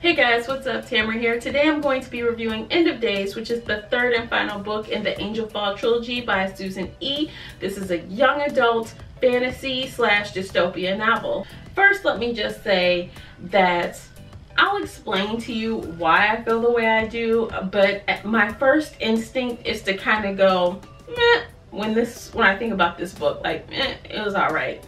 Hey guys, what's up? Tamara here. Today I'm going to be reviewing End of Days, which is the third and final book in the Angel Fall trilogy by Susan E. This is a young adult fantasy slash dystopia novel. First, let me just say that I'll explain to you why I feel the way I do, but my first instinct is to kind of go, meh, when I think about this book, like, it was alright.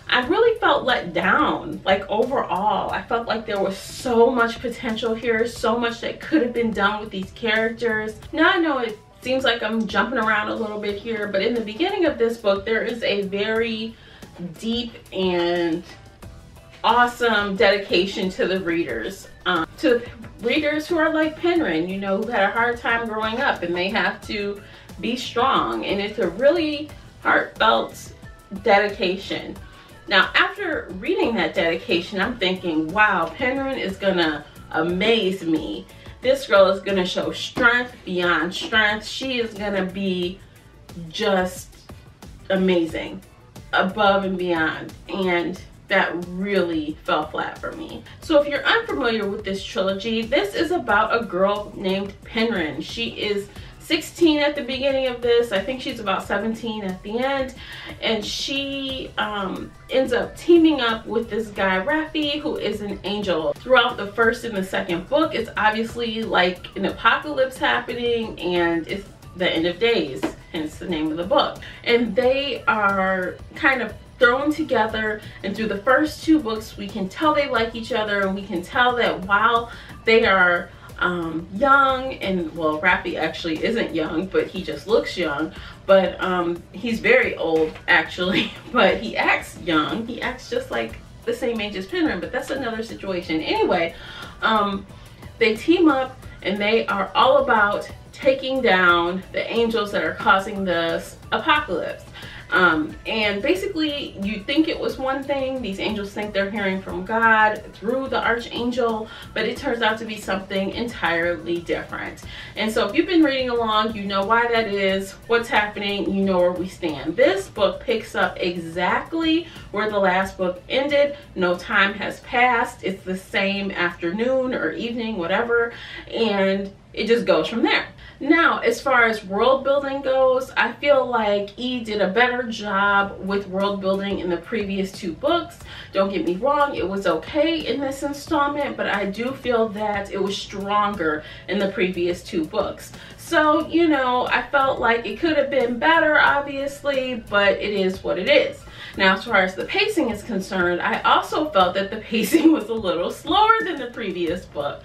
I really felt let down, like overall. I felt like there was so much potential here, so much that could have been done with these characters. Now I know it seems like I'm jumping around a little bit here, but in the beginning of this book, there is a very deep and awesome dedication to the readers. To readers who are like Penryn, you know, who had a hard time growing up and they have to be strong. And it's a really heartfelt dedication. Now, after reading that dedication, I'm thinking, wow, Penryn is gonna amaze me. This girl is gonna show strength beyond strength. She is gonna be just amazing, above and beyond. And that really fell flat for me. So if you're unfamiliar with this trilogy, this is about a girl named Penryn. She is 16 at the beginning of this. I think she's about 17 at the end, and she ends up teaming up with this guy Raffe, who is an angel. Throughout the first and the second book, it's obviously like an apocalypse happening, and it's the end of days, hence the name of the book. And they are kind of thrown together, and through the first two books we can tell they like each other, and we can tell that while they are young, and well, Raffe actually isn't young, but he just looks young, but he's very old actually, but he acts young. He acts just like the same age as Penryn, but that's another situation. Anyway, they team up and they are all about taking down the angels that are causing this apocalypse. And basically you think it was one thing, these angels think they're hearing from God through the archangel, but it turns out to be something entirely different. And so if you've been reading along, you know why that is, what's happening, you know where we stand. This book picks up exactly where the last book ended. No time has passed. It's the same afternoon or evening, whatever, and it just goes from there. Now, as far as world building goes, I feel like E did a better job with world building in the previous two books. Don't get me wrong, it was okay in this installment, but I do feel that it was stronger in the previous two books. So, you know, I felt like it could have been better, obviously, but it is what it is. Now, as far as the pacing is concerned, I also felt that the pacing was a little slower than the previous book.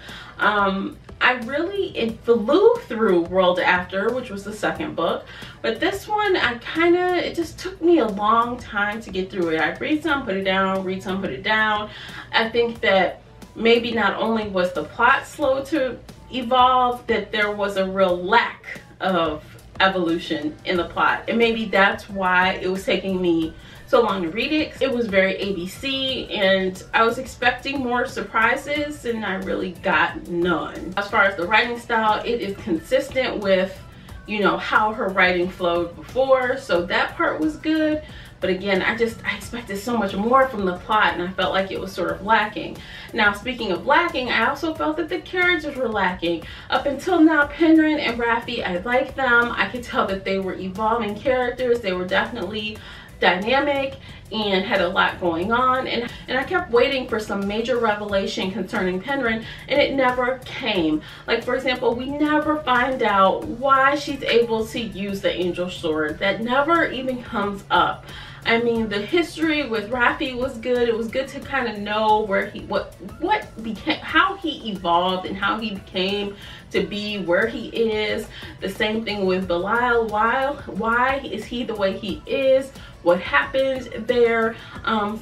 It flew through World After, which was the second book, but this one, it just took me a long time to get through it. I'd read some, put it down, read some, put it down. I think that maybe not only was the plot slow to evolve, that there was a real lack of evolution in the plot, and maybe that's why it was taking me so long to read it. It was very ABC, and I was expecting more surprises, and I really got none. As far as the writing style, it is consistent with, you know, how her writing flowed before, so that part was good. But again, I expected so much more from the plot, and I felt like it was sort of lacking. Now, speaking of lacking, I also felt that the characters were lacking. Up until now, Penryn and Raffe, I liked them. I could tell that they were evolving characters. They were definitely dynamic and had a lot going on, and I kept waiting for some major revelation concerning Penryn, and it never came. Like, for example, we never find out why she's able to use the angel sword. That never even comes up. I mean, the history with Raffe was good. It was good to kind of know where how he evolved and how he became to be where he is. The same thing with Belial. Why is he the way he is? What happened there?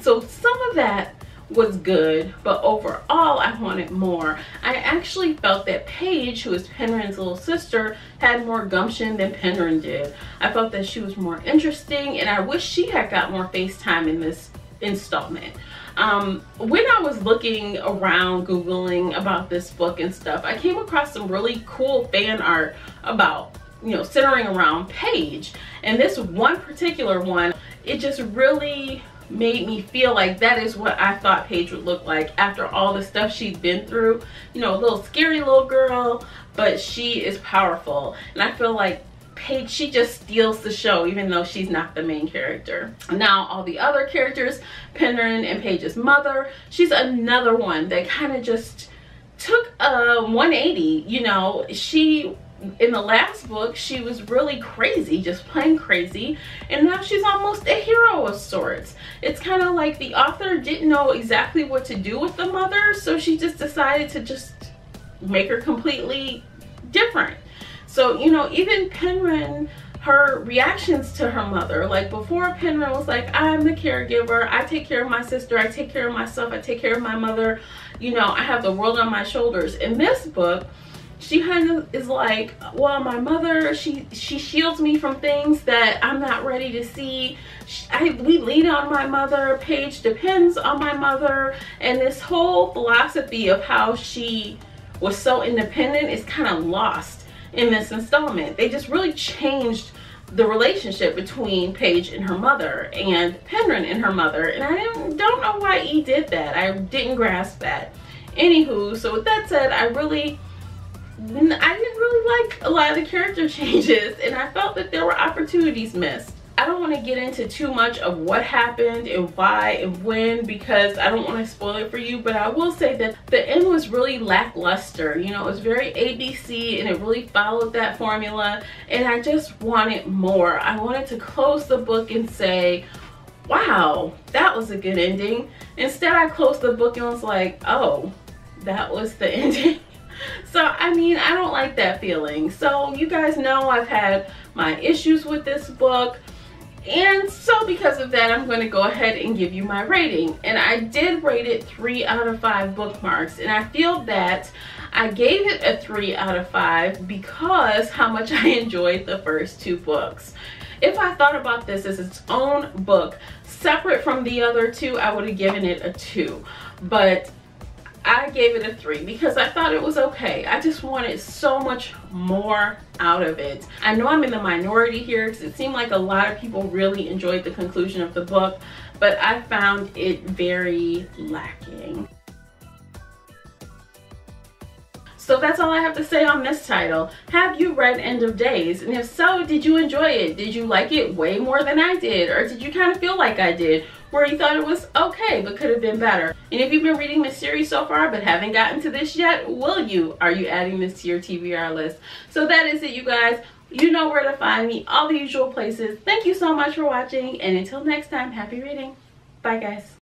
So some of that was good, but overall I wanted more. I actually felt that Paige, who is Penryn's little sister, had more gumption than Penryn did. I felt that she was more interesting, and I wish she had got more face time in this installment. When I was looking around, Googling about this book and stuff, I came across some really cool fan art about, you know, centering around Paige. And this one particular one, it just really made me feel like that is what I thought Paige would look like after all the stuff she'd been through. You know, a little scary little girl, but she is powerful. And I feel like Paige, she just steals the show, even though she's not the main character. Now, all the other characters, Penryn and Paige's mother, she's another one that kind of just took a 180. You know, she, in the last book, she was really crazy, just plain crazy, and now she's almost a hero of sorts. It's kind of like the author didn't know exactly what to do with the mother, so she just decided to just make her completely different. So, you know, even Penryn, her reactions to her mother, like before Penryn was like, I'm the caregiver, I take care of my sister, I take care of myself, I take care of my mother, you know, I have the world on my shoulders. In this book, she kind of is like, well, my mother, she shields me from things that I'm not ready to see. We lean on my mother. Paige depends on my mother. And this whole philosophy of how she was so independent is kind of lost in this installment. They just really changed the relationship between Paige and her mother and Penryn and her mother. And I don't know why E did that. I didn't grasp that. Anywho, so with that said, I didn't really like a lot of the character changes, and I felt that there were opportunities missed. I don't want to get into too much of what happened and why and when, because I don't want to spoil it for you, but I will say that the end was really lackluster. You know, it was very ABC and it really followed that formula, and I just wanted more. I wanted to close the book and say, wow, that was a good ending. Instead, I closed the book and was like, oh, that was the ending. So, I mean, I don't like that feeling. So, you guys know I've had my issues with this book. And so because of that, I'm going to go ahead and give you my rating. And I did rate it 3 out of 5 bookmarks. And I feel that I gave it a 3 out of 5 because how much I enjoyed the first 2 books. If I thought about this as its own book, separate from the other 2, I would have given it a 2. But I gave it a 3 because I thought it was okay. I just wanted so much more out of it. I know I'm in the minority here because it seemed like a lot of people really enjoyed the conclusion of the book, but I found it very lacking. So that's all I have to say on this title. Have you read End of Days? And if so, did you enjoy it? Did you like it way more than I did? Or did you kind of feel like I did, where you thought it was okay but could have been better? And if you've been reading this series so far but haven't gotten to this yet, are you adding this to your TBR list? So that is it, you guys. You know where to find me, all the usual places. Thank you so much for watching, and until next time, happy reading. Bye, guys.